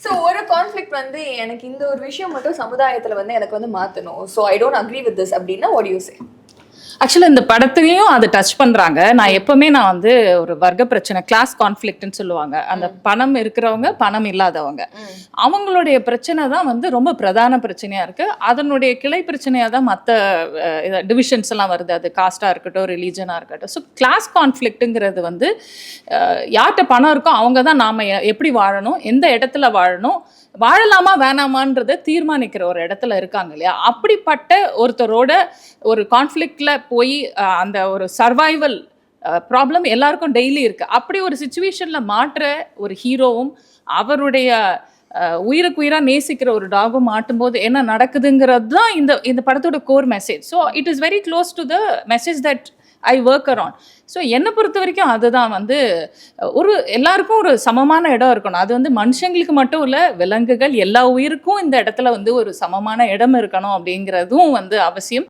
So ஒரு conflict வந்து எனக்கு இந்த ஒரு விஷயம் மட்டும் சமுதாயத்துல வந்து எனக்கு வந்து மாத்தணும், so I don't agree with this அப்படின்னா வாட் யூ சே? ஆக்சுவலாக இந்த படத்துலையும் அதை டச் பண்ணுறாங்க. நான் வந்து ஒரு வர்க்க பிரச்சனை, கிளாஸ் கான்ஃப்ளிக்ட்னு சொல்லுவாங்க. அந்த பணம் இருக்கிறவங்க, பணம் இல்லாதவங்க, அவங்களுடைய பிரச்சனை தான் வந்து ரொம்ப பிரதான பிரச்சனையாக இருக்குது. அதனுடைய கிளை பிரச்சனையாக தான் மற்ற டிவிஷன்ஸ் எல்லாம் வருது. அது காஸ்ட்டாக இருக்கட்டும், ரிலீஜனாக இருக்கட்டும். ஸோ கிளாஸ் கான்ஃப்ளிக்ட்டுங்கிறது வந்து யார்கிட்ட பணம் இருக்கோ அவங்க தான் நாம் எப்படி வாழணும், எந்த இடத்துல வாழணும், வாழலாமா வேணாமான்றதை தீர்மானிக்கிற ஒரு இடத்துல இருக்காங்க இல்லையா? அப்படிப்பட்ட ஒருத்தரோட ஒரு கான்ஃப்ளிக்ட்ல போய் அந்த ஒரு சர்வைவல் ப்ராப்ளம் எல்லாருக்கும் டெய்லி இருக்கு. அப்படி ஒரு சுச்சுவேஷன்ல மாற்ற ஒரு ஹீரோவும் அவருடைய உயிருக்கு உயிராக நேசிக்கிற ஒரு டாகும் மாட்டும்போது என்ன நடக்குதுங்கிறது தான் இந்த படத்தோட core message. So it is very close to the message that I work around. So என்னை பொறுத்த வரைக்கும் அதுதான் வந்து எல்லாருக்கும் ஒரு சமமான இடம் இருக்கணும். அது வந்து மனுஷங்களுக்கு மட்டும் இல்லை, விலங்குகள் எல்லா உயிருக்கும் இந்த இடத்துல வந்து ஒரு சமமான இடம் இருக்கணும் அப்படிங்கிறதும் வந்து அவசியம்.